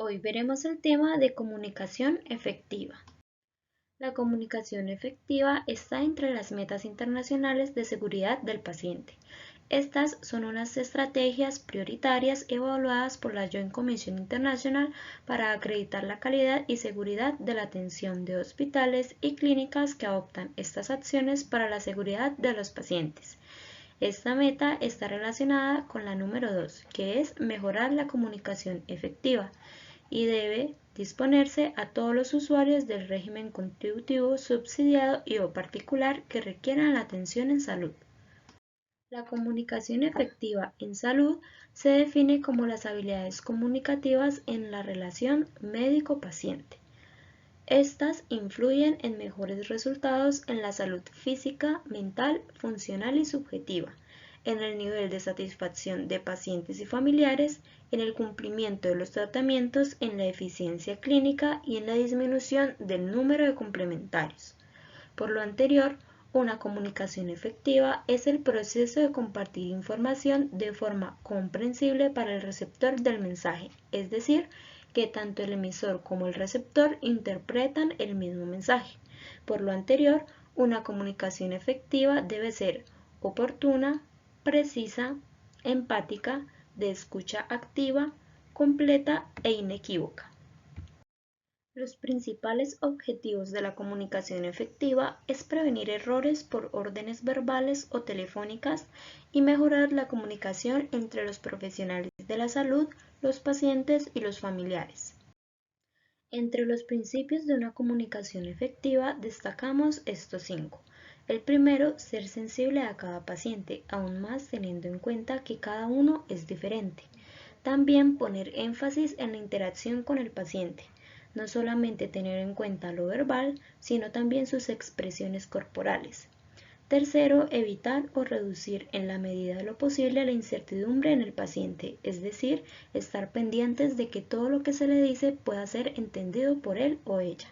Hoy veremos el tema de comunicación efectiva. La comunicación efectiva está entre las metas internacionales de seguridad del paciente. Estas son unas estrategias prioritarias evaluadas por la Joint Commission International para acreditar la calidad y seguridad de la atención de hospitales y clínicas que adoptan estas acciones para la seguridad de los pacientes. Esta meta está relacionada con la número 2, que es mejorar la comunicación efectiva, y debe disponerse a todos los usuarios del régimen contributivo subsidiado y o particular que requieran la atención en salud. La comunicación efectiva en salud se define como las habilidades comunicativas en la relación médico-paciente. Estas influyen en mejores resultados en la salud física, mental, funcional y subjetiva, en el nivel de satisfacción de pacientes y familiares, en el cumplimiento de los tratamientos, en la eficiencia clínica y en la disminución del número de complementarios. Por lo anterior, una comunicación efectiva es el proceso de compartir información de forma comprensible para el receptor del mensaje, es decir, que tanto el emisor como el receptor interpretan el mismo mensaje. Por lo anterior, una comunicación efectiva debe ser oportuna, precisa, empática, de escucha activa, completa e inequívoca. Los principales objetivos de la comunicación efectiva es prevenir errores por órdenes verbales o telefónicas y mejorar la comunicación entre los profesionales de la salud, los pacientes y los familiares. Entre los principios de una comunicación efectiva destacamos estos 5. El primero, ser sensible a cada paciente, aún más teniendo en cuenta que cada uno es diferente. También poner énfasis en la interacción con el paciente, no solamente tener en cuenta lo verbal, sino también sus expresiones corporales. Tercero, evitar o reducir en la medida de lo posible la incertidumbre en el paciente, es decir, estar pendientes de que todo lo que se le dice pueda ser entendido por él o ella.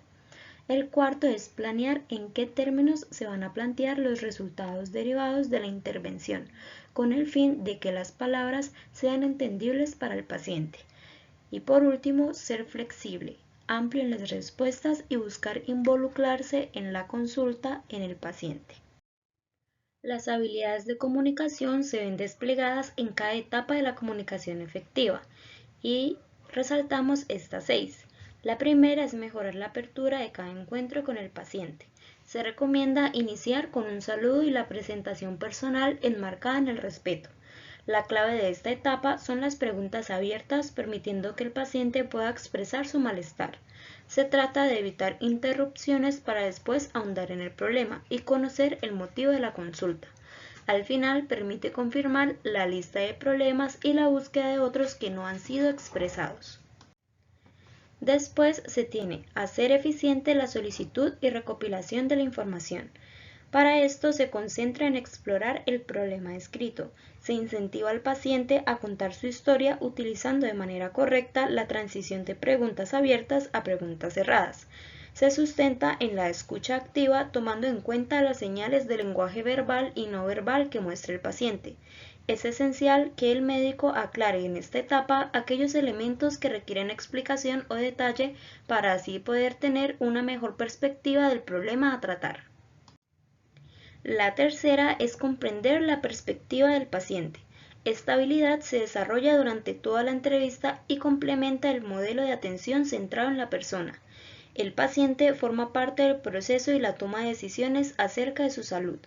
El cuarto es planear en qué términos se van a plantear los resultados derivados de la intervención, con el fin de que las palabras sean entendibles para el paciente. Y por último, ser flexible, amplio en las respuestas y buscar involucrarse en la consulta en el paciente. Las habilidades de comunicación se ven desplegadas en cada etapa de la comunicación efectiva y resaltamos estas 6. La primera es mejorar la apertura de cada encuentro con el paciente. Se recomienda iniciar con un saludo y la presentación personal enmarcada en el respeto. La clave de esta etapa son las preguntas abiertas, permitiendo que el paciente pueda expresar su malestar. Se trata de evitar interrupciones para después ahondar en el problema y conocer el motivo de la consulta. Al final permite confirmar la lista de problemas y la búsqueda de otros que no han sido expresados. Después se tiene hacer eficiente la solicitud y recopilación de la información. Para esto se concentra en explorar el problema escrito. Se incentiva al paciente a contar su historia utilizando de manera correcta la transición de preguntas abiertas a preguntas cerradas. Se sustenta en la escucha activa tomando en cuenta las señales de lenguaje verbal y no verbal que muestra el paciente. Es esencial que el médico aclare en esta etapa aquellos elementos que requieren explicación o detalle para así poder tener una mejor perspectiva del problema a tratar. La tercera es comprender la perspectiva del paciente. Esta habilidad se desarrolla durante toda la entrevista y complementa el modelo de atención centrado en la persona. El paciente forma parte del proceso y la toma de decisiones acerca de su salud.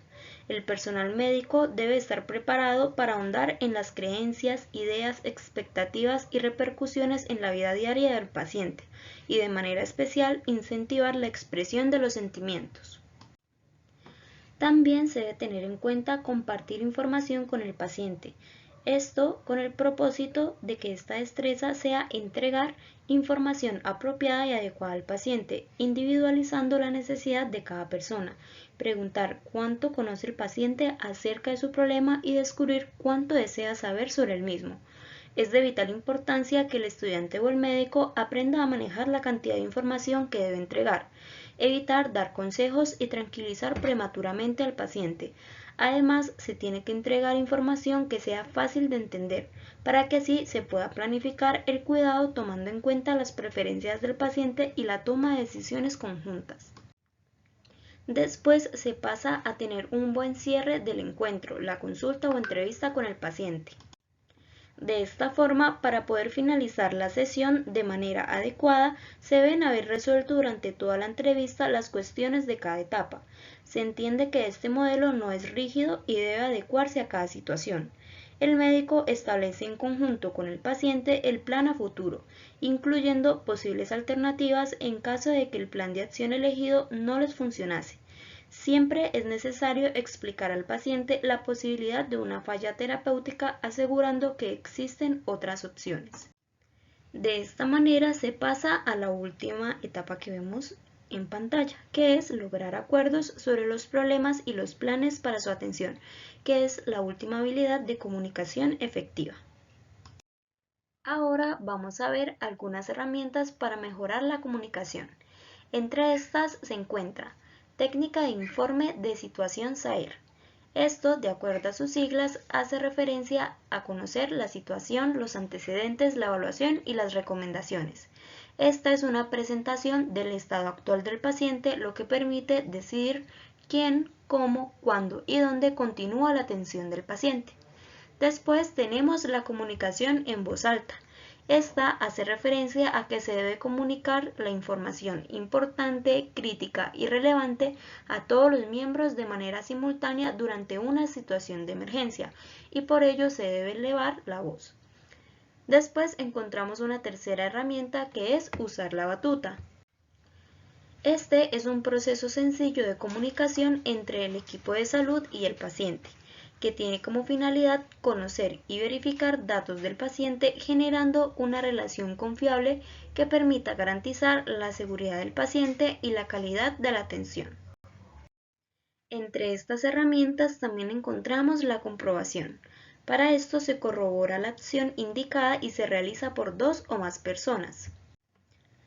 El personal médico debe estar preparado para ahondar en las creencias, ideas, expectativas y repercusiones en la vida diaria del paciente y de manera especial incentivar la expresión de los sentimientos. También se debe tener en cuenta compartir información con el paciente. Esto con el propósito de que esta destreza sea entregar información apropiada y adecuada al paciente, individualizando la necesidad de cada persona, preguntar cuánto conoce el paciente acerca de su problema y descubrir cuánto desea saber sobre el mismo. Es de vital importancia que el estudiante o el médico aprenda a manejar la cantidad de información que debe entregar, evitar dar consejos y tranquilizar prematuramente al paciente, Además, se tiene que entregar información que sea fácil de entender, para que así se pueda planificar el cuidado tomando en cuenta las preferencias del paciente y la toma de decisiones conjuntas. Después se pasa a tener un buen cierre del encuentro, la consulta o entrevista con el paciente. De esta forma, para poder finalizar la sesión de manera adecuada, se deben haber resuelto durante toda la entrevista las cuestiones de cada etapa. Se entiende que este modelo no es rígido y debe adecuarse a cada situación. El médico establece en conjunto con el paciente el plan a futuro, incluyendo posibles alternativas en caso de que el plan de acción elegido no les funcionase. Siempre es necesario explicar al paciente la posibilidad de una falla terapéutica asegurando que existen otras opciones. De esta manera se pasa a la última etapa que vemos en pantalla, que es lograr acuerdos sobre los problemas y los planes para su atención, que es la última habilidad de comunicación efectiva. Ahora vamos a ver algunas herramientas para mejorar la comunicación. Entre estas se encuentra Técnica de Informe de Situación SAER. Esto, de acuerdo a sus siglas, hace referencia a conocer la situación, los antecedentes, la evaluación y las recomendaciones. Esta es una presentación del estado actual del paciente, lo que permite decidir quién, cómo, cuándo y dónde continúa la atención del paciente. Después tenemos la comunicación en voz alta. Esta hace referencia a que se debe comunicar la información importante, crítica y relevante a todos los miembros de manera simultánea durante una situación de emergencia y por ello se debe elevar la voz. Después encontramos una tercera herramienta que es usar la batuta. Este es un proceso sencillo de comunicación entre el equipo de salud y el paciente, que tiene como finalidad conocer y verificar datos del paciente generando una relación confiable que permita garantizar la seguridad del paciente y la calidad de la atención. Entre estas herramientas también encontramos la comprobación. Para esto se corrobora la acción indicada y se realiza por 2 o más personas.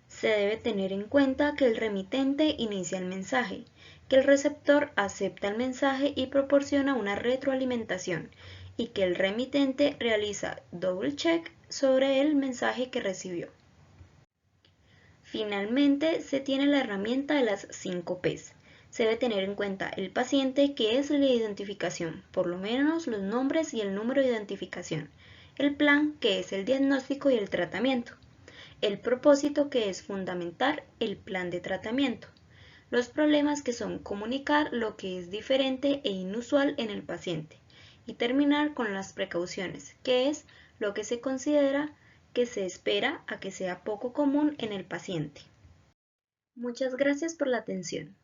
Se debe tener en cuenta que el remitente inicia el mensaje, que el receptor acepta el mensaje y proporciona una retroalimentación, y que el remitente realiza double check sobre el mensaje que recibió. Finalmente, se tiene la herramienta de las 5 Ps. Se debe tener en cuenta el paciente, que es la identificación, por lo menos los nombres y el número de identificación, el plan, que es el diagnóstico y el tratamiento, el propósito, que es fundamentar el plan de tratamiento, los problemas, que son comunicar lo que es diferente e inusual en el paciente, y terminar con las precauciones, que es lo que se considera que se espera a que sea poco común en el paciente. Muchas gracias por la atención.